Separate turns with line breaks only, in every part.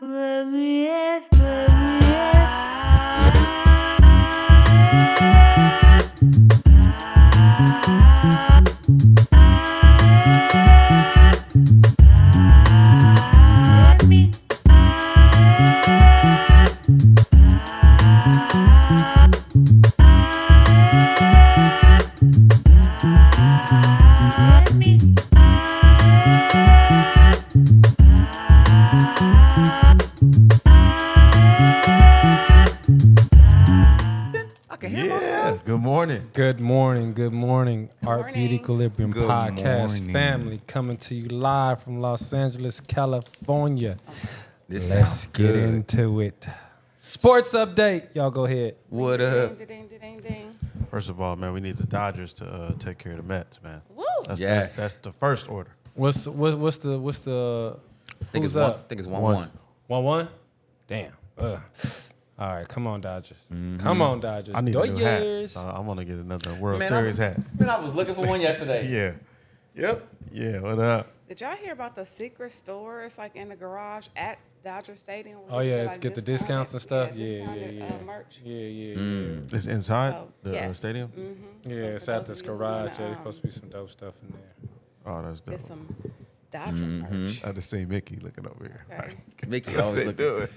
Good morning. Art Beauty Equilibrium Podcast family coming to you live from Los Angeles, California. Let's get into it. Sports update. Y'all go ahead.
What up?
First of all, man, we need the Dodgers to take care of the Mets, man.
Woo!
That's the first order.
What's the
I think it's
up?
I think it's 1-1.
1-1? Damn. All right, come on, Dodgers. Mm-hmm. Come on, Dodgers.
I need a new hat. I want to get another World Series hat.
Man, I was looking for one yesterday.
Yeah. Yep. Yeah, what up?
Did y'all hear about the secret store? It's like in the garage at Dodger Stadium.
Oh, yeah, to get the discounts and stuff? Yeah.
Merch.
Yeah.
It's inside the stadium?
Mm-hmm.
Yeah,
so
it's at this garage. There's supposed to be some dope stuff in there.
Oh, that's dope.
Get some Dodger merch.
I just seen Mickey looking over here.
Okay.
Mickey always looking.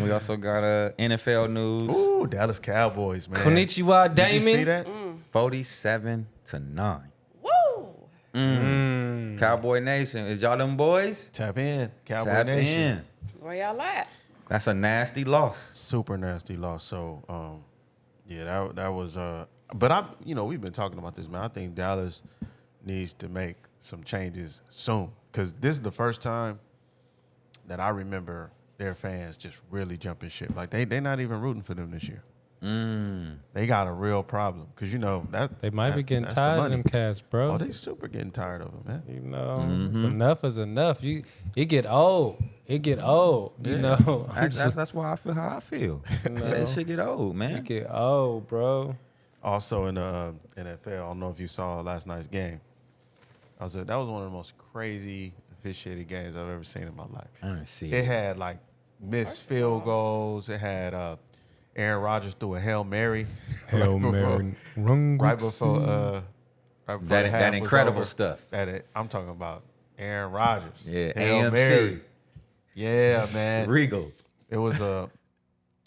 We also got NFL news.
Ooh, Dallas Cowboys, man.
Konnichiwa, Damon.
Did you see that?
47-9.
Woo!
Cowboy Nation. Is y'all them boys?
Tap in. Cowboy
Tap
Nation.
in.
Where y'all at?
That's a nasty loss.
Super nasty loss. So, yeah, that was. But we've been talking about this, man. I think Dallas needs to make some changes soon because this is the first time that I remember their fans just really jumping ship. Like they're not even rooting for them this year. They got a real problem because that
they might be getting tired of them cats, bro.
Oh, they super getting tired of them, man.
Enough is enough. It get old. You know.
That's why I feel how I feel. That shit get old, man.
It get old, bro.
Also in the NFL, I don't know if you saw last night's game. That was one of the most crazy officiated games I've ever seen in my life.
I didn't see
it. Had like missed field goals. It had Aaron Rodgers threw a Hail Mary.
Right before
that incredible stuff.
I'm talking about Aaron Rodgers.
Yeah,
Hail
AMC.
Mary. Yeah, man.
Regal.
It was a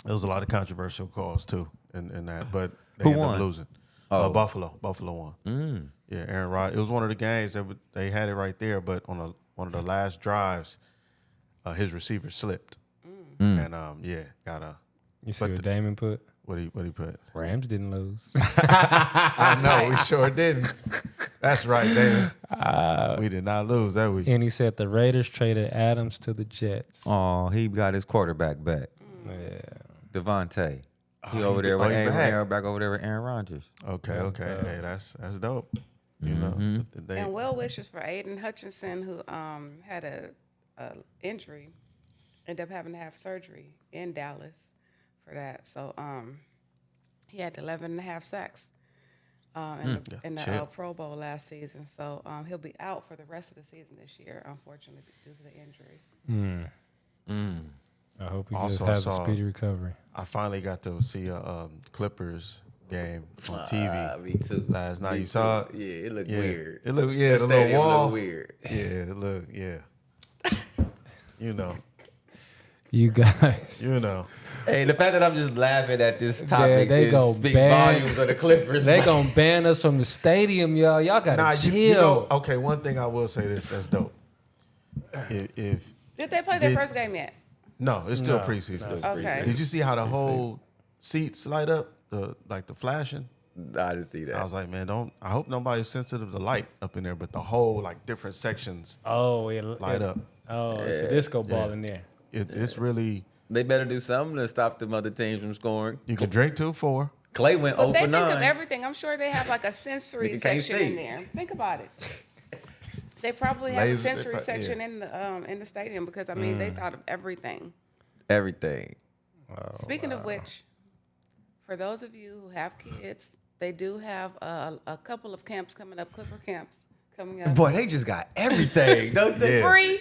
lot of controversial calls too in that, but they
Who
ended
won?
up losing.
Oh.
Buffalo won. Yeah, Aaron Rodgers. It was one of the games that they had it right there, but on one of the last drives, his receiver slipped, and got a.
You see what Damon put?
What he put?
Rams didn't lose.
I know, we sure didn't. That's right, Damon. We did not lose that week.
And he said the Raiders traded Adams to the Jets.
Oh, he got his quarterback back.
Yeah.
Devontae. He over there with Aaron, back over there with Aaron Rodgers.
Okay. Hey, that's dope. You know.
And well wishes for Aiden Hutchinson, who had a injury, ended up having to have surgery in Dallas for that. So he had 11 and a half sacks in the Pro Bowl last season. So he'll be out for the rest of the season this year, unfortunately, due to the injury.
I hope he
Also,
just has a speedy recovery.
I finally got to see a Clippers game on TV.
Me too.
Last night. You saw it?
Yeah, it looked weird.
It looked, the little
stadium
wall.
looked weird.
Yeah, it looked, You know.
You guys.
Hey, the fact that I'm just laughing at this topic speaks
ban
volumes of the Clippers.
They gonna ban us from the stadium, y'all. Y'all gotta chill.
Okay, one thing I will say that's dope. If
Did they play their first game yet?
No, it's still preseason.
Okay.
Did you see how the whole seats light up? The flashing?
I didn't see that.
I was like, man, I hope nobody's sensitive to light up in there, but the whole different sections light up.
Oh, it's a disco ball in there.
It's really.
They better do something to stop them other teams from scoring.
You can drink 4.
Clay went 0
But they
for 9.
think of everything. I'm sure they have like a sensory section in there. Think about it. They probably have a sensory section in the stadium because they thought of everything.
Everything.
Speaking of which, for those of you who have kids, they do have a couple of camps coming up, Clipper camps coming up.
Boy, they just got everything, don't they?
Free.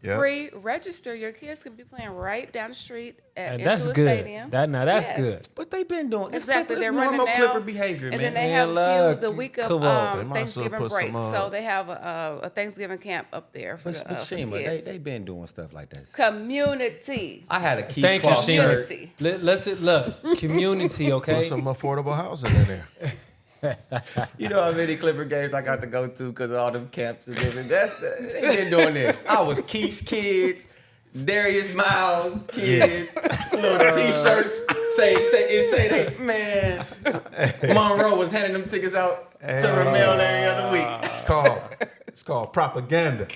Yep.
Free. Register. Your kids can be playing right down the street
And
into
that's
a
good.
stadium.
That's
Yes.
good.
But they been doing it's
Exactly.
Clipper,
They're
it's
running
normal
now,
Clipper behavior,
and
man.
then they
Man,
have
look,
the week of
come on.
They might as well
Thanksgiving
put
break.
some,
So they have a Thanksgiving camp up there for
But
the
Shima,
kids.
they been doing stuff like that.
Community.
I had a Keith
Thank you,
Cloth
Shima.
shirt.
Community.
Let's look. Community, okay?
Put some affordable housing in there.
You know how many Clipper games I got to go to because of all them camps and different. They been doing this. I was Keith's kids, Darius Miles kids, little T-shirts. Say they man. Monroe was handing them tickets out to Ramel every other week.
It's called propaganda.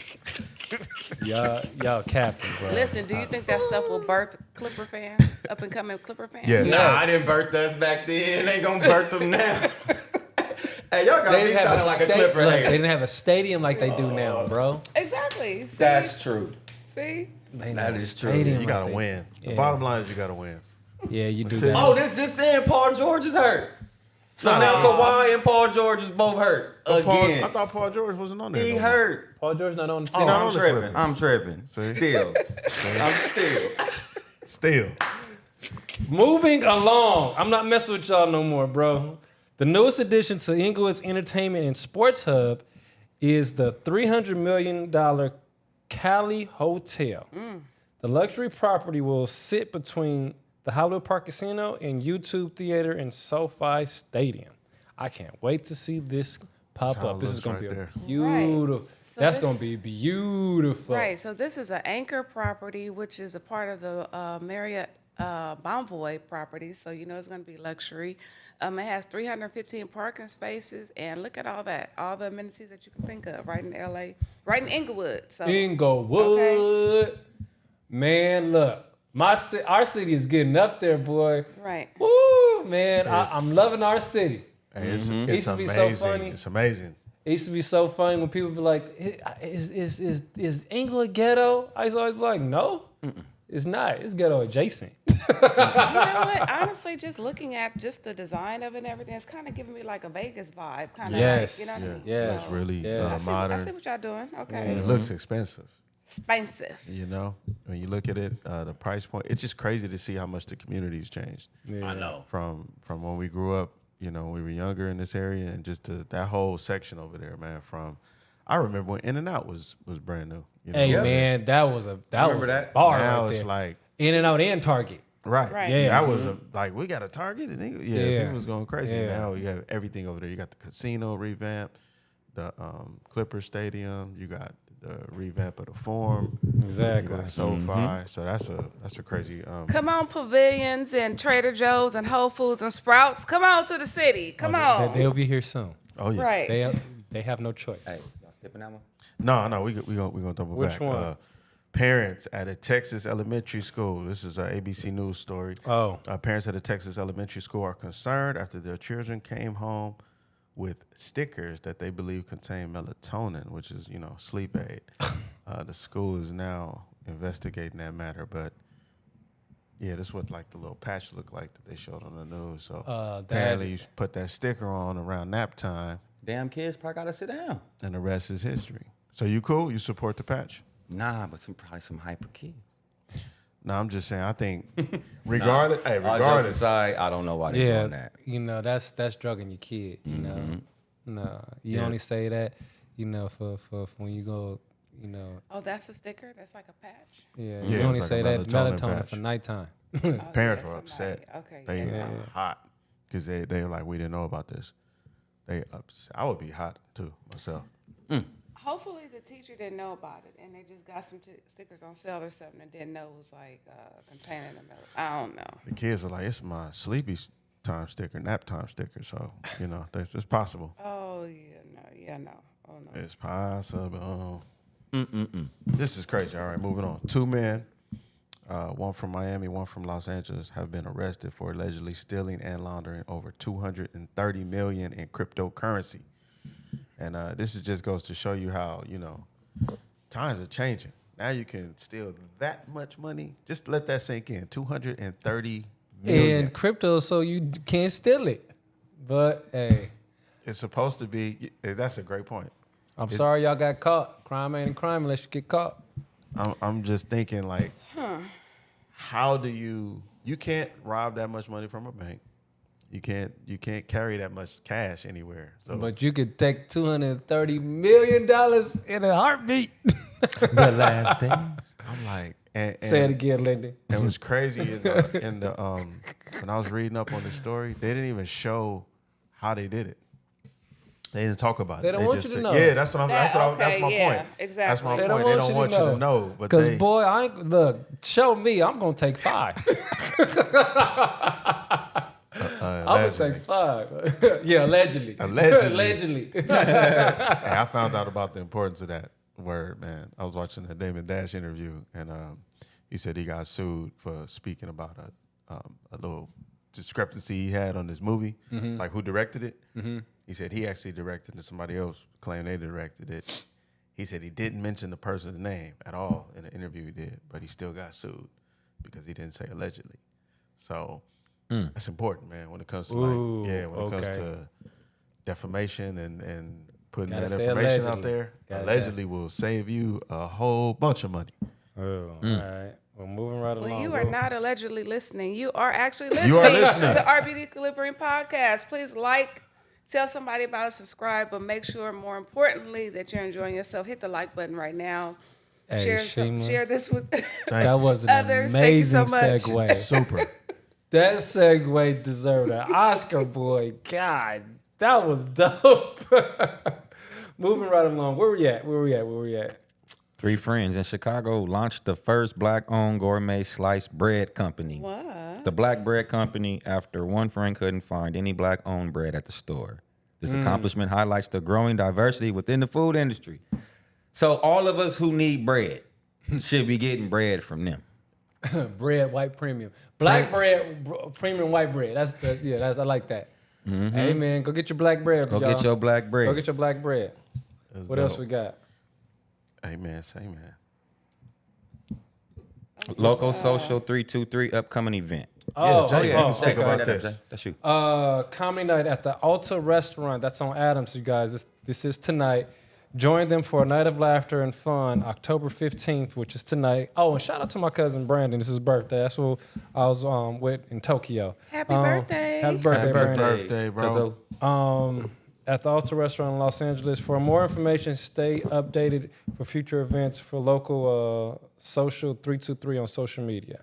Y'all capping, bro.
Listen, do you think that stuff will birth Clipper fans, up and coming Clipper fans?
Yes.
Nah, I didn't birth us back then. They gonna birth them now. Hey, y'all got
They
me
didn't have
sounding like a
sta-
Clipper
look,
hater.
they didn't have a stadium like they do now, bro.
Exactly. See?
That's true.
See?
They didn't
That
have a
is true.
stadium
You
like
gotta
they-
win. The
Yeah.
bottom line is you gotta win.
Yeah, you do
Until-
that.
Oh, this just saying Paul George is hurt. So now Kawhi and Paul George is both hurt again.
I thought Paul George wasn't on there.
He
no more.
hurt.
Paul George not on the
Oh,
team.
not
I'm
on the
tripping.
Clippers.
I'm tripping.
See?
Still. I'm still.
Still.
Moving along. I'm not messing with y'all no more, bro. The newest addition to Inglewood's entertainment and sports hub is the $300 million Cali Hotel. The luxury property will sit between the Hollywood Park Casino and YouTube Theater and SoFi Stadium. I can't wait to see this pop
how
up.
it
This is
looks
going to
right
be
there.
beautiful.
Right. So
That's
this-
going to be beautiful.
Right. So this is an anchor property, which is a part of the Marriott Bonvoy property. So you know it's going to be luxury. It has 315 parking spaces, and look at all that, all the amenities that you can think of, right in LA, right in Inglewood. So
Inglewood. Man, look. Our city is getting up there, boy.
right.
Woo, man. I'm loving our city.
Hey, it's
Used to be so
amazing.
funny.
It's amazing.
It used to be so funny when people be like, is Inglewood ghetto? I used to always be like, no, it's not. It's ghetto adjacent.
You know what? Honestly, just looking at just the design of it and everything, it's kind of giving me like a Vegas vibe. Kind of
Yes.
like, you know what I mean?
Yeah.
It's really
Yeah.
I
modern.
see what y'all doing. Okay.
And it looks expensive.
Expensive.
You know, when you look at it, the price point, it's just crazy to see how much the community's changed.
I know.
From when we grew up, you know, when we were younger in this area, and just that whole section over there, man. I remember when In-N-Out was brand new. You know?
Hey, man, that was a
Remember that?
bar
Now
right
it's
there.
like
In-N-Out and Target.
right.
Right.
Yeah.
That was like we got a Target, and
Yeah.
people was going crazy.
Yeah.
Now you have everything over there. You got the casino revamp, the Clipper Stadium. You got the revamp of the Forum.
Exactly.
You got SoFi. So that's a crazy.
Come on, Pavilions and Trader Joe's and Whole Foods and Sprouts. Come on to the city. Come on.
They'll be here soon.
Oh yeah.
Right.
They have no choice.
Hey, y'all skipping that one?
No, we gonna double
Which
back.
one?
Parents at a Texas elementary school. This is an ABC News story.
Oh.
Parents at a Texas elementary school are concerned after their children came home with stickers that they believe contain melatonin, which is, sleep aid. The school is now investigating that matter, but yeah, this is what like the little patch looked like that they showed on the news. So apparently you put that sticker on around nap time,
Damn kids probably gotta sit down.
and the rest is history. So you cool? You support the patch?
Nah, but probably some hyper kids.
No, I'm just saying. I think regardless,
All jokes
regardless,
aside, I don't know why they're doing
Yeah,
that.
that's drugging your kid. You know,
Mm-hmm.
no, you
Yeah.
only say that, for when you go,
Oh, that's a sticker? That's like a patch?
yeah,
Yeah,
you
it's
only
like
say
a
that
melatonin
melatonin
patch.
for nighttime.
parents
yeah,
were upset.
Okay,
They
yeah.
were hot because they were like, we didn't know about this. They upset. I would be hot too myself.
Hopefully the teacher didn't know about it and they just got some stickers on sale or something and didn't know it was like containing a melatonin. I don't know.
The kids are like, it's my sleepy time sticker, nap time sticker. So it's possible.
Oh, no. Oh, no.
It's possible. This is crazy. All right, moving on. 2 men, one from Miami, one from Los Angeles, have been arrested for allegedly stealing and laundering over $230 million in cryptocurrency. And this just goes to show you how, times are changing. Now you can steal that much money. Just let that sink in. $230 million.
And crypto, so you can't steal it. But hey,
It's supposed to be. That's a great point.
I'm sorry y'all got caught. Crime ain't a crime unless you get caught.
I'm just thinking like, how do you can't rob that much money from a bank. You can't carry that much cash anywhere. So,
But you could take $230 million in a heartbeat.
The last days.
I'm like,
Say it again, Lynden.
It was crazy in the when I was reading up on the story, they didn't even show how they did it. They didn't talk about it.
They don't want
just
you to
said,
know.
Yeah, that's what I'm. That's my
yeah,
point.
exactly.
That's my
They
point. They don't want you to know. But
Because boy, I ain't look. Show me. I'm gonna take 5. I'm gonna take 5. Yeah, allegedly. Allegedly.
Hey, I found out about the importance of that word, man. I was watching a Damon Dash interview, and he said he got sued for speaking about a little discrepancy he had on this movie, like who directed it. He said he actually directed it, and somebody else claimed they directed it. He said he didn't mention the person's name at all in the interview he did, but he still got sued because he didn't say allegedly. So that's important, man, when it comes to when it comes to defamation and putting
Gotta
that
say
information out
allegedly.
there.
Gotta
Allegedly will save you a whole bunch of money.
Oh, all right. Well, moving right along.
Well, you are not allegedly listening. You are actually listening,
You are listening.
to the RBD Equilibrium podcast. Please tell somebody about it, subscribe, but make sure, more importantly, that you're enjoying yourself. Hit the like button right now.
Hey, Shima,
Share this with
that was an
others. Thank you so
amazing
much.
segue.
Super.
That segue deserved an Oscar, boy. God, that was dope. Moving right along. Where we at?
3 friends in Chicago launched the first black-owned gourmet sliced bread company.
What?
The Black Bread Company, after one friend couldn't find any black-owned bread at the store. This accomplishment highlights the growing diversity within the food industry. So all of us who need bread should be getting bread from them.
Bread, white premium. Black bread, premium white bread. That's I like that. Hey, man, go get your black bread,
Go
y'all.
get your black bread.
Go get your black bread.
That's
What
dope.
else we got?
Amen. Say, man.
Local Social 323 upcoming event.
Yeah, Jay, you can speak
okay.
about this.
That's you.
Comedy night at the Alta Restaurant. That's on Adams, you guys. This is tonight. Join them for a night of laughter and fun, October 15th, which is tonight. Oh, and shout out to my cousin Brandon. This is his birthday. That's who I was with in Tokyo.
Happy birthday.
Happy birthday,
Happy
Brandon.
birthday, bro.
At the Alta Restaurant in Los Angeles. For more information, stay updated for future events for local social 323 on social media.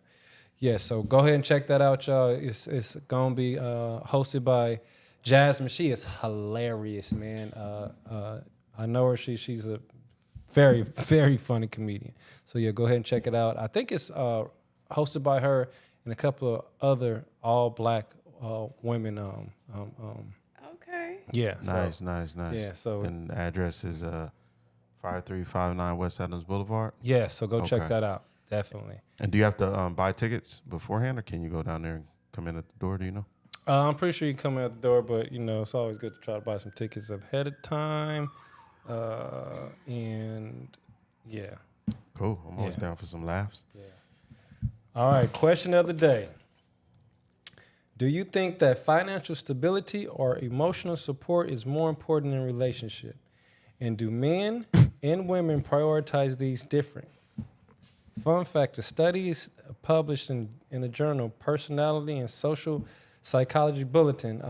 Yeah, so go ahead and check that out, y'all. It's gonna be hosted by Jasmine. She is hilarious, man. I know her. She's a very, very funny comedian. So yeah, go ahead and check it out. I think it's hosted by her and a couple of other all black women.
Okay.
Yeah.
Nice.
Yeah, so-
and the address is 5359 West Adams Boulevard.
Yeah, so go check
Okay.
that out. Definitely.
And do you have to buy tickets beforehand, or can you go down there and come in at the door? Do you know?
I'm pretty sure you can come out the door, but it's always good to try to buy some tickets ahead of time. And yeah.
Cool. I'm always
Yeah.
down for some laughs.
All right, question of the day. Do you think that financial stability or emotional support is more important in a relationship? And do men and women prioritize these different? Fun fact, a study is published in the journal Personality and Social Psychology Bulletin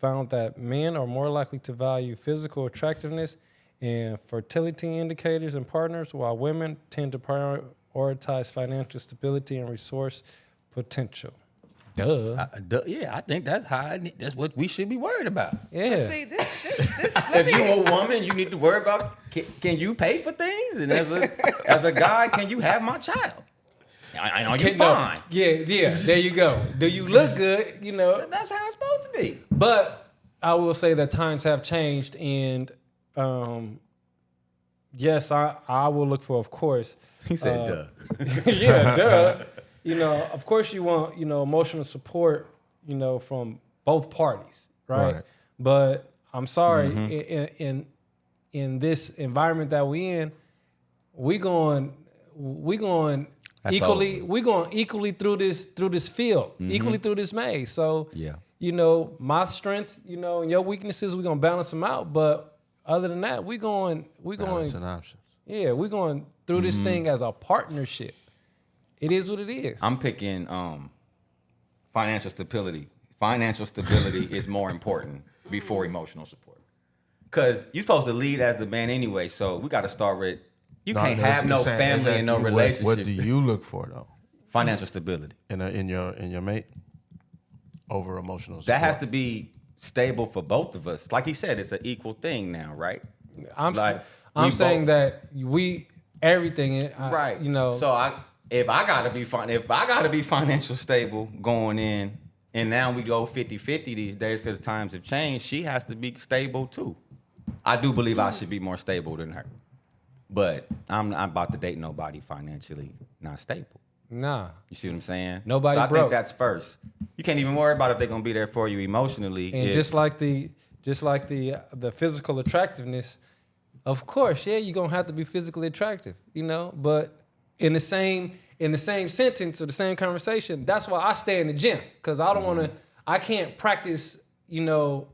found that men are more likely to value physical attractiveness and fertility indicators in partners, while women tend to prioritize financial stability and resource potential. Duh.
Yeah, I think that's what we should be worried about.
Yeah.
See, this
If you a woman, you need to worry about can you pay for things, and as a guy, can you have my child?
I know you're
Okay, no.
fine.
Yeah, there you go. Do you look good?
That's how it's supposed to be.
But I will say that times have changed, and yes, I will look for, of course.
He said, "Duh."
Yeah, duh. Of course you want, emotional support, from both parties, right?
Right.
But I'm sorry, in this environment that we in, we going
That's
equally, we going equally through this field, equally through this maze. So
Yeah.
my strengths, and your weaknesses, we're gonna balance them out. But other than that, we going
Balancing options.
Yeah, we're going through this thing as a partnership. It is what it is.
I'm picking financial stability. Financial stability is more important before emotional support. Because you're supposed to lead as the man anyway, so we got to start with, you can't have no family and no relationship.
What do you look for, though?
Financial stability.
In your mate? Over emotional support?
That has to be stable for both of us. Like he said, it's an equal thing now, right?
I'm saying that everything,
right.
You know.
So if I gotta be financial stable going in, and now we go 50-50 these days because times have changed, she has to be stable too. I do believe I should be more stable than her, but I'm not about to date nobody financially not stable.
Nah.
You see what I'm saying?
Nobody
so I
broke.
think that's first. You can't even worry about if they're gonna be there for you emotionally.
And just like the physical attractiveness, of course, yeah, you're gonna have to be physically attractive, you know. But in the same sentence or the same conversation, that's why I stay in the gym, because I don't want to. I can't practice, you know.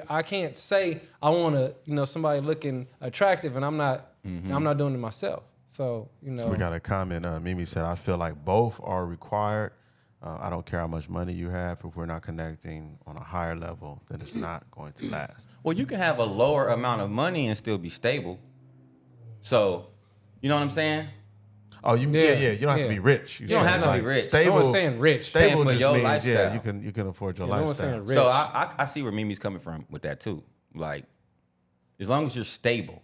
I can't say I want to, you know, somebody looking attractive, and I'm not doing it myself. So, you know.
We got a comment. Mimi said, I feel like both are required. I don't care how much money you have. If we're not connecting on a higher level, then it's not going to last.
Well, you can have a lower amount of money and still be stable. So, you know what I'm saying?
Oh, you don't have to be rich.
You don't have to be rich.
Stable,
No one's saying rich.
Stable
For
just
your
means,
lifestyle.
you can afford your
No one's
lifestyle.
saying rich.
So I see where Mimi's coming from with that too. Like, as long as you're stable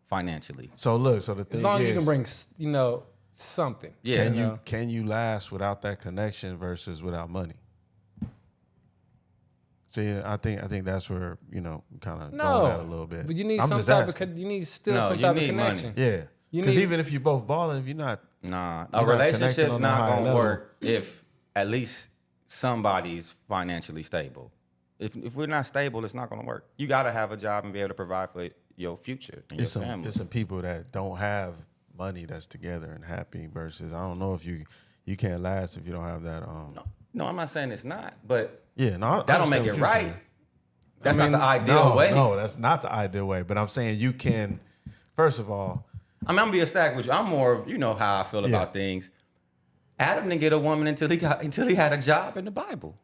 financially.
So the thing
as long as
is,
you can bring, you know, something.
Yeah.
can you last without that connection versus without money? See, I think that's where, you know, kind of going at a little bit.
But you need
I'm
some
just
type
asking.
of you need still
No,
some
you
type of
need money.
connection.
Yeah,
You
because
need-
even if you're both balling, if you're not,
Nah,
You're
a
not
relationship's
connected on a
not
higher
gonna
level.
work if at least somebody's financially stable. If we're not stable, it's not gonna work. You gotta have a job and be able to provide for your future and your family.
it's some people that don't have money that's together and happy versus I don't know if you can't last if you don't have that.
No, I'm not saying it's not, but
Yeah, no, I
that don't make
understand
it
what you're
right.
saying.
That's
I mean,
not the ideal way.
No, that's not the ideal way. But I'm saying you can. First of all,
I mean, I'm gonna be a stack with you. I'm more of, you know how I feel about things. Adam didn't get a woman until he had a job in the Bible.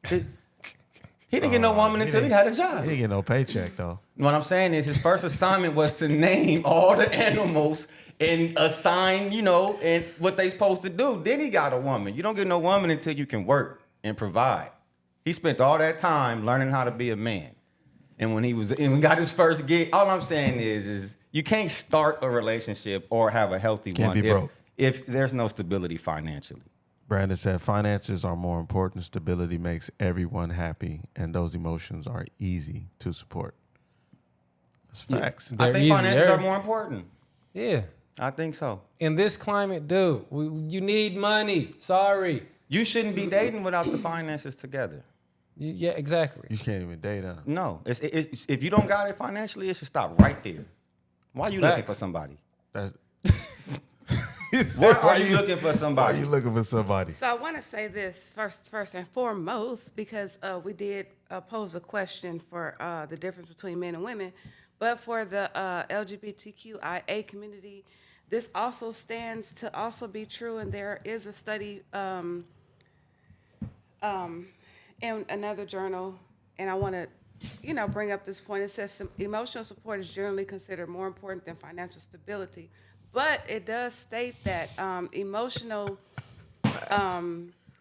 He didn't get no woman until he had a job.
he didn't get no paycheck though.
What I'm saying is his first assignment was to name all the animals and assign, you know, and what they supposed to do. Then he got a woman. You don't get no woman until you can work and provide. He spent all that time learning how to be a man. And when we got his first gig, all I'm saying is you can't start a relationship or have a healthy
Can't
one
be broke.
if there's no stability financially.
Brandon said finances are more important. Stability makes everyone happy, and those emotions are easy to support. That's facts.
I
They're
think finances
easier.
are more important.
Yeah.
I think so.
In this climate, dude, you need money. Sorry.
You shouldn't be dating without the finances together.
Yeah, exactly.
You can't even date, huh?
No, it's if you don't got it financially, it should stop right there. Why are you looking
Facts.
for somebody?
That's,
Why are you looking for
Why are
somebody?
you looking for somebody?
So I want to say this first and foremost, because we did pose a question for the difference between men and women, but for the LGBTQIA community, this also stands to also be true, and there is a study in another journal, and I want to, bring up this point. It says emotional support is generally considered more important than financial stability, but it does state that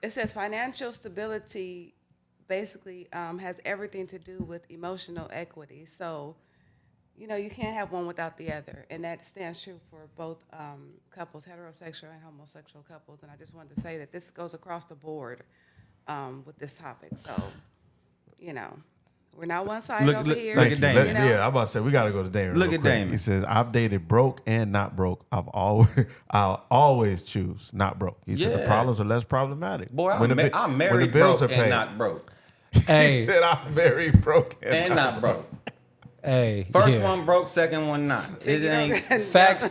it says financial stability basically has everything to do with emotional equity. So, you can't have one without the other, and that stands true for both couples, heterosexual and homosexual couples. And I just wanted to say that this goes across the board with this topic. So, we're not one side over here.
Look at Damon.
Yeah, I'm about to say we got to go to Damon.
Look
real
at
quick.
Damon.
He says, "I've dated broke and not broke. I'll always choose not broke." He said the
Yeah.
problems are less problematic.
Boy,
when the
I'm
when the
married
bills
broke
are paid.
and not broke.
He
Hey,
said, "I'm married broke
And not broke.
hey.
First
yeah.
one broke, second one not. It ain't.
Facts,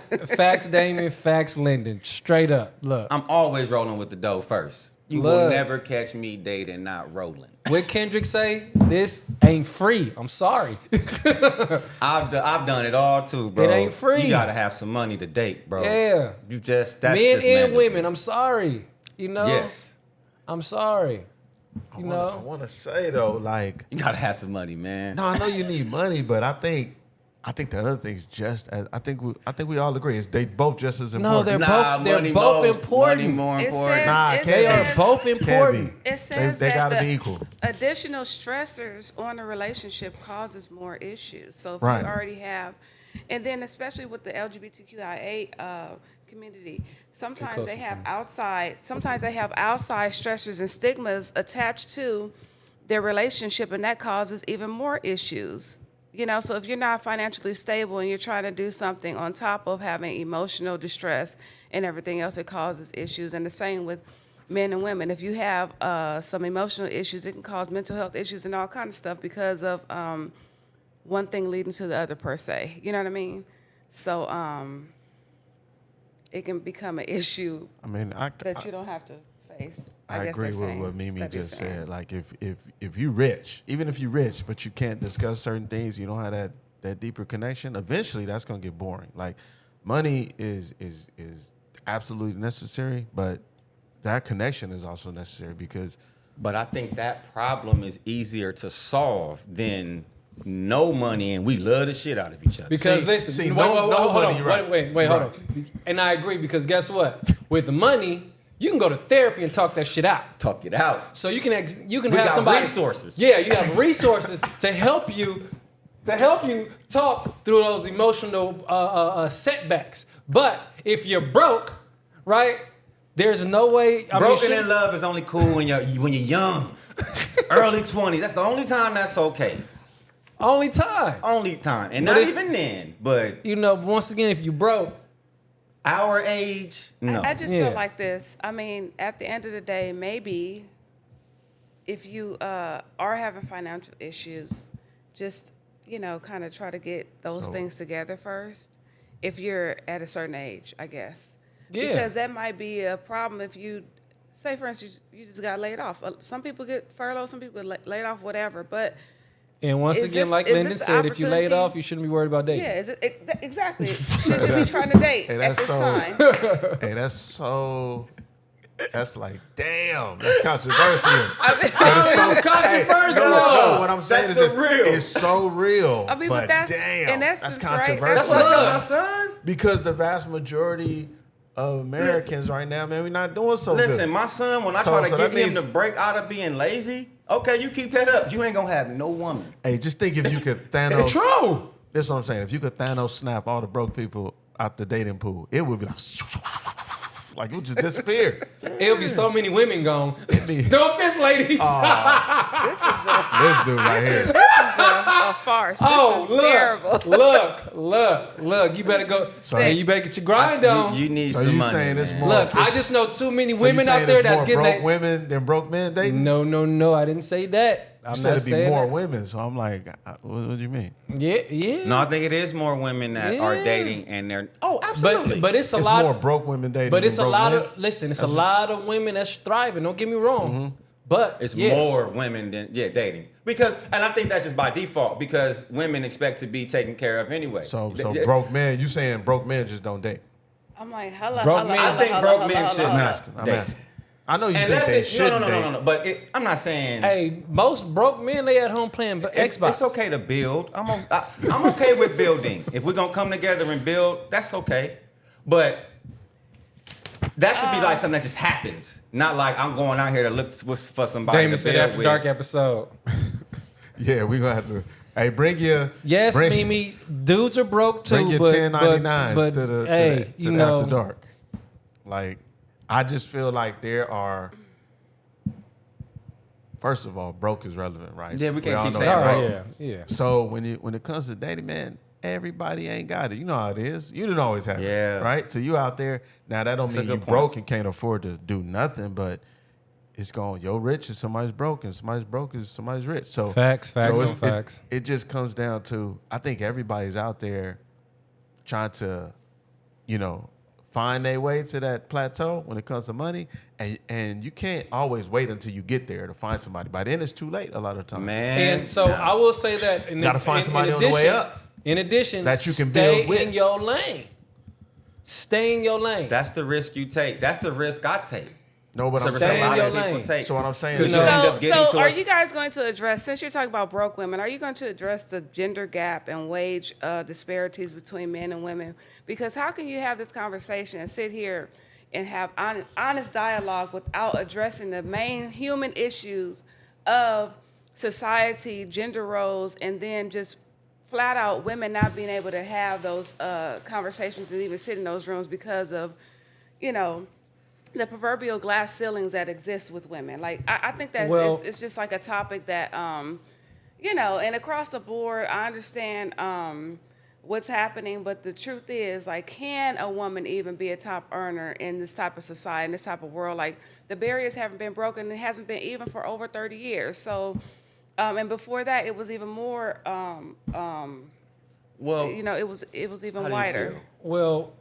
Damon. Facts, Lynden. Straight up. Look.
I'm always rolling with the dough first.
You
Look.
will never catch me dating not rolling.
What Kendrick say? This ain't free. I'm sorry.
I've done it all too, bro.
It ain't free.
You gotta have some money to date, bro.
Yeah.
That's
Men
just
and
mandatory.
women. I'm sorry. You know.
Yes.
I'm sorry. You
I
know.
want to say though, like,
You gotta have some money, man.
no, I know you need money, but I think the other thing's just as I think we all agree is they both just as important.
No, they're both important.
Money more
It
important.
says-
Nah,
it
They are
says-
both
Can't
important.
be.
It says
they
that
gotta
the
be equal.
additional stressors on a relationship causes more issues. So if
Right.
you already have, and then especially with the LGBTQIA community, sometimes they have outside stressors and stigmas attached to their relationship, and that causes even more issues. You know, so if you're not financially stable and you're trying to do something on top of having emotional distress and everything else, it causes issues. And the same with men and women. If you have some emotional issues, it can cause mental health issues and all kinds of stuff because of one thing leading to the other, per se. You know what I mean? So it can become an issue
I mean,
that you don't have to face.
I
guess
agree
they're
with
saying.
what Mimi
That they're
just
saying.
said. Like if you rich, even if you rich, but you can't discuss certain things, you don't have that deeper connection. Eventually, that's gonna get boring. Like money is absolutely necessary, but that connection is also necessary because
But I think that problem is easier to solve than no money, and we love the shit out of each other.
Because
See-
listen,
see,
wait,
no
hold
money,
on,
you're right.
wait,
You're
hold
right.
on. And I agree because guess what? With the money, you can go to therapy and talk that shit out.
Talk it out.
So you can
We
have
got
somebody
resources.
Yeah, you have resources to help you talk through those emotional setbacks. But if you're broke, right? There's no way.
Broken in love is only cool when you're young, early 20s. That's the only time that's okay.
only time.
Only time, and
But
not
if-
even then. But
You know, once again, if you broke,
our age, no.
I just
Yeah.
feel like this. I mean, at the end of the day, maybe if you are having financial issues, just, kind of try to get those things together first. If you're at a certain age, I guess.
Yeah.
Because that might be a problem if you, say for instance, you just got laid off. Some people get furloughed, some people get laid off, whatever. But
and once
Is
again,
this-
like
is
Lyndon
this the
said, if you laid
opportunity?
off, you shouldn't be worried about dating.
yeah, exactly. You should just be trying to date
Hey,
at
that's
this
so-
time.
hey, that's like, damn, that's controversial.
It's controversial.
No, what I'm saying
That's
is
the real.
it's so real.
I mean,
but
but that's
damn,
in essence,
that's
right?
controversial.
That's
That's what I tell
Look.
my son.
Because the vast majority of Americans right now, man, we're not doing so
Listen,
good.
my son, when I
So-
try to
so
get
that
him
means-
to break out of being lazy, okay, you keep that up. You ain't gonna have no woman.
Hey, just think if you could Thanos.
True.
That's what I'm saying. If you could Thanos snap all the broke people out the dating pool, it would be like it would just disappear.
It'll be so many women gone. No offense, ladies.
This is a
This dude right here.
a farce.
Oh,
This is terrible.
look. You better go.
Sick.
Hey, you better get your grind on.
You need
So
some
you
money.
saying it's
man.
more?
Look, I just know too many
So you
women
saying
out there
it's
that's
more
getting
broke
that.
women than broke men dating?
No, I didn't say that. I'm
You
not
said it'd be
saying
more
that.
women, so I'm like, what do you mean?
Yeah.
No, I think it is more women that are
Yeah.
dating and they're absolutely.
But it's a
It's
lot.
more broke women dating.
But
than
it's a
broke
lot
men.
of it's a lot of women that's thriving. Don't get me wrong. But
it's
yeah.
more women than dating because, and I think that's just by default because women expect to be taken care of anyway.
So broke men. You saying broke men just don't date?
I'm like, hello,
Broke
hello,
men-
hello,
I think
hello,
broke
hello,
men
hello,
should
hello.
not
I'm
date.
asking. I know you think
Unless
they
it,
shouldn't date.
no. But I'm not saying.
Hey, most broke men they at home playing Xbox.
It's okay to build. I'm okay with building. If we're gonna come together and build, that's okay. But that should be like something that just happens, not like I'm going out here to look for somebody
Damon
to
said
build
after
with.
dark episode.
Yeah, we gonna have to. Hey, bring your
Yes,
bring,
Mimi, dudes are broke too.
Bring your
but,
1099s
but,
to the
hey,
to
you
the
know,
after dark. Like, I just feel like there are. First of all, broke is relevant, right?
Yeah, we can't
all
keep
know
saying
that,
Oh,
broke.
yeah.
So when it comes to dating, man, everybody ain't got it. You know how it is. You didn't always have
Yeah.
it, right? So you out there now. That don't
That's a
mean you
good point.
broke and can't afford to do nothing, but it's going. You're rich and somebody's broke, and somebody's broke and somebody's rich. So
Facts
so
on facts.
It just comes down to I think everybody's out there trying to, find their way to that plateau when it comes to money, and you can't always wait until you get there to find somebody. By then, it's too late a lot of times.
Man.
And so I will say that
You got to find somebody on the way up.
In addition,
that you can
stay
build with.
in your lane. Stay in your lane.
That's the risk you take. That's the risk I take.
No, but I'm
Stay
saying
in
a lot
your
of people
lane.
take. So what I'm saying
You
is,
know, end up getting
So
to
are
us-
you guys going to address, since you're talking about broke women, are you going to address the gender gap and wage disparities between men and women? Because how can you have this conversation and sit here and have honest dialogue without addressing the main human issues of society, gender roles, and then just flat out women not being able to have those conversations and even sit in those rooms because of, you know, the proverbial glass ceilings that exist with women. Like, I think that it's just like a topic that, you know, and across the board, I understand what's happening, but the truth is, like, can a woman even be a top earner in this type of society, in this type of world? Like, the barriers haven't been broken. It hasn't been even for over 30 years. So, and before that, it was even more,
Well,
you know, it was even
how do you
wider.
feel?
Well,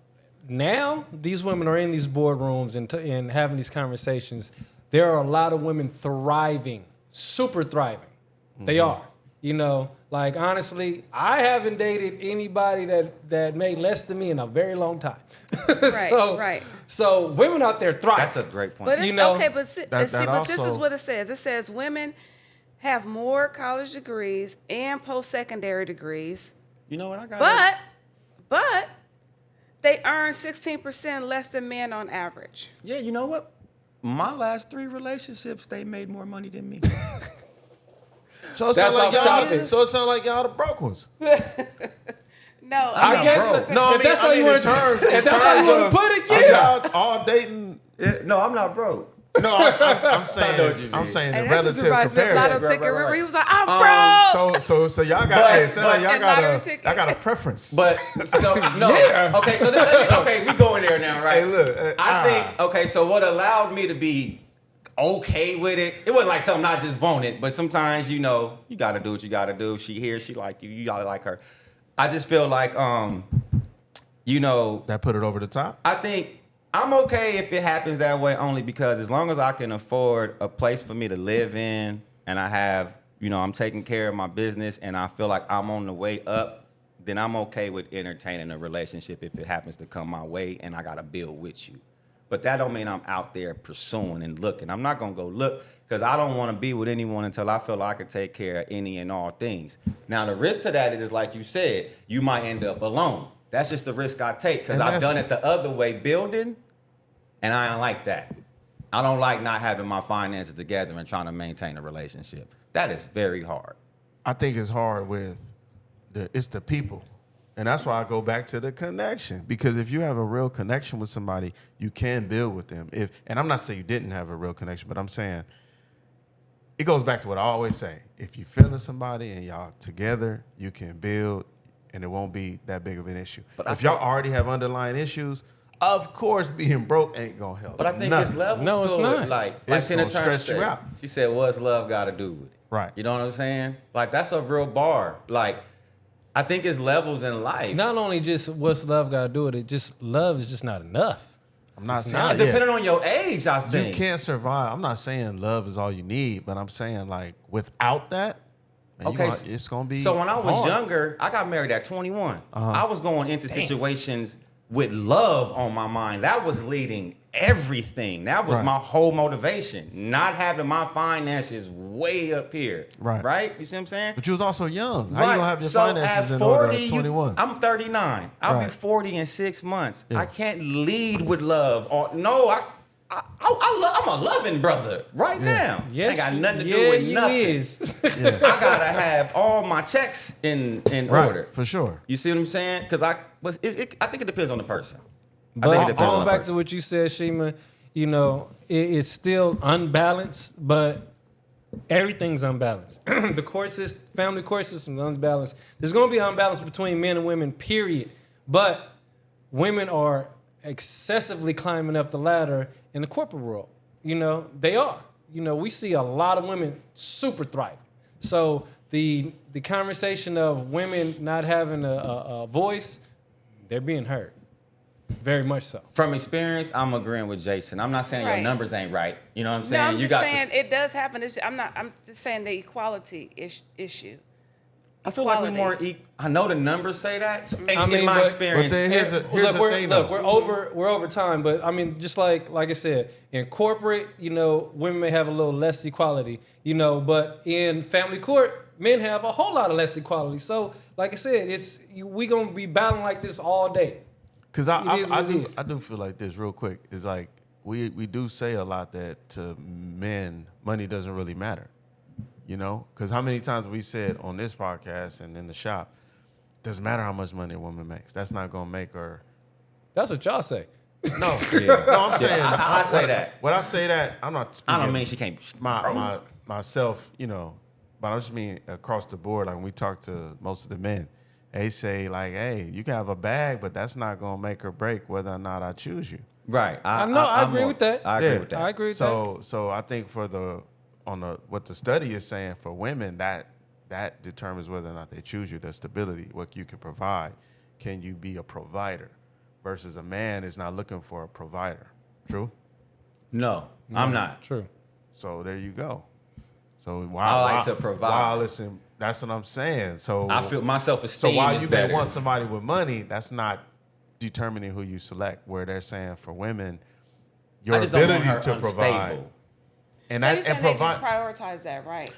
now these women are in these boardrooms and having these conversations. There are a lot of women thriving, super thriving. They are. You know, like, honestly, I haven't dated anybody that made less than me in a very long time.
Right.
So women out there thrive.
That's a great point.
But it's
You know,
okay, but see,
that
but this is
also-
what it says. It says women have more college degrees and post-secondary degrees,
You know what I got?
but they earn 16% less than men on average.
Yeah, you know what? My last 3 relationships, they made more money than me.
so it
That's
sounds like
off topic.
y'all. So it sounds like y'all the broke ones.
No,
I guess
bro.
No,
if that's how you want to if that's how you want to put it,
Are
yeah.
y'all all dating.
No, I'm not broke.
No, I'm
know what you
saying. I'm
mean.
saying the
and that just
relative
reminds me of Lotto
comparison.
Ticket. Remember, he was like, I'm broke.
So y'all got.
But-
Hey, sound like y'all
And
got
lottery
a.
ticket.
Y'all got a preference.
But so no.
Yeah.
Okay, so okay, we going there now, right?
Hey, look,
I think okay. So what allowed me to be okay with it? It wasn't like something I just wanted, but sometimes you know you got to do what you got to do. She here, she like you, you gotta like her. I just feel like you know,
that put it over the top.
I think I'm okay if it happens that way only because as long as I can afford a place for me to live in and I have, you know, I'm taking care of my business and I feel like I'm on the way up, then I'm okay with entertaining a relationship if it happens to come my way and I got to build with you. But that don't mean I'm out there pursuing and looking. I'm not going to go look because I don't want to be with anyone until I feel like I can take care of any and all things. Now, the risk to that is, like you said, you might end up alone. That's just the risk I take because
And
I've
that's-
done it the other way, building, and I don't like that. I don't like not having my finances together and trying to maintain a relationship. That is very hard.
I think it's hard with it's the people. And that's why I go back to the connection. Because if you have a real connection with somebody, you can build with them. And I'm not saying you didn't have a real connection, but I'm saying it goes back to what I always say. If you feeling somebody and y'all together, you can build and it won't be that big of an issue. But if y'all already have underlying issues, of course being broke ain't gonna help.
But I think
Nothing.
it's levels
No,
to
it's
it.
not.
Like
It's
Tina
gonna
Turner
stress you
said.
out.
She said, "What's love got to do with it?"
Right.
You know what I'm saying? Like that's a real bar. Like I think it's levels in life.
Not only just what's love got to do with it, just love is just not enough.
I'm not
It's
saying
not.
yeah.
Depending on your age, I
You
think.
can't survive. I'm not saying love is all you need, but I'm saying like without that, man,
Okay,
it's gonna be.
So when I was
hard.
younger, I got married at 21.
Uh-huh.
I was going into situations with love on my mind. That was leading everything. That was
Right.
my whole motivation. Not having my finances way up here.
Right.
Right? You see what I'm saying?
But you was also young. How
Right.
you gonna have your
So
finances
at
in order
40,
at 21?
I'm 39. I'll be
Right.
40 in 6 months.
Yeah.
I can't lead with love. Or no, I'm a loving brother right now.
Yes,
Ain't got nothing to
yeah,
do with
you
nothing.
is.
Yeah.
I gotta have all my checks in
Right,
order.
for sure.
You see what I'm saying? Because I think it depends on the person. I
But
think it depends on
going
the
back
person.
to what you said, Shima, you know, it's still unbalanced, but everything's unbalanced. The court system, family court system is unbalanced. There's going to be unbalance between men and women, period. But women are excessively climbing up the ladder in the corporate world. You know, they are. You know, we see a lot of women super thriving. So the conversation of women not having a voice, they're being heard. Very much so.
From experience, I'm agreeing with Jason. I'm not saying your
Right.
numbers ain't right. You know what I'm
No,
saying?
I'm
you
just
got
saying it does happen. I'm just saying the equality issue.
I feel like we're more.
Equality.
I know the numbers say that. So, in
mean,
my
but-
experience,
But then here's the
we're,
thing,
look,
though.
we're over time, but I mean, just like I said, in corporate, women may have a little less equality, but in family court, men have a whole lot of less equality. So, like I said, we gonna be battling like this all day.
Because
It is
I
what it
do
is.
I do feel like this real quick. It's like we do say a lot that to men, money doesn't really matter. Because how many times we said on this podcast and in the shop, doesn't matter how much money a woman makes. That's not gonna make her.
That's what y'all say.
No,
Yeah.
no, I'm saying
I say that.
When I say that, I'm not. Speaking
I don't mean she can't.
myself, but I just mean across the board. Like when we talk to most of the men, they say like, "Hey, you can have a bag, but that's not gonna make or break whether or not I choose you."
Right.
I know. I
I'm
agree with that.
I agree with that.
I agree with that.
So I think what the study is saying for women, that determines whether or not they choose you. The stability, what you can provide. Can you be a provider? Versus a man is not looking for a provider. True?
No, I'm not.
True.
So there you go. So
I like to provide.
Listen, that's what I'm saying. So
I feel my
so
self-esteem
while
is
you
better.
may want somebody with money, that's not determining who you select. Where they're saying for women, your
I just don't want
ability
her
to provide.
unstable.
And
So you're
that
saying
and
they
provide
just prioritize that, right?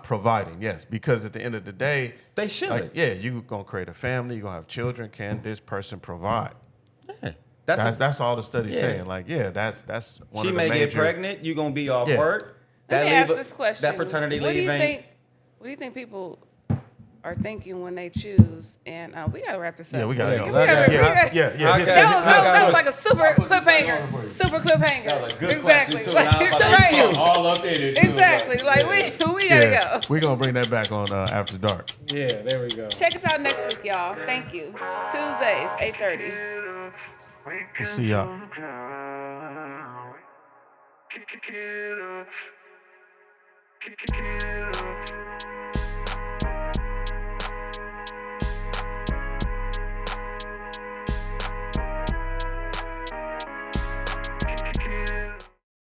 providing, yes, because at the end of the day,
They should.
like, yeah, you're gonna create a family, you're gonna have children. Can this person provide?
Yeah.
That's all the study's
Yeah.
saying. Like, yeah, that's one
She
of the
may
major.
get pregnant. You gonna be off
Yeah.
work.
Let me
leave-
ask this question.
That paternity
What do
leave
you
ain't.
think? What do you think people are thinking when they choose? And we gotta wrap this up.
Yeah, we gotta
Yeah,
go.
'cause I got-
Yeah.
I got-
That was
I
like a super cliffhanger. Super cliffhanger.
That was a good
Exactly.
question, too,
Like,
and I was about to
right.
come all up in it, too.
Exactly. Like we gotta go.
We're gonna bring that back on After Dark.
Yeah, there we go.
Check us out next week, y'all. Thank you. Tuesdays, 8:30.
We'll see y'all.
Kick it up.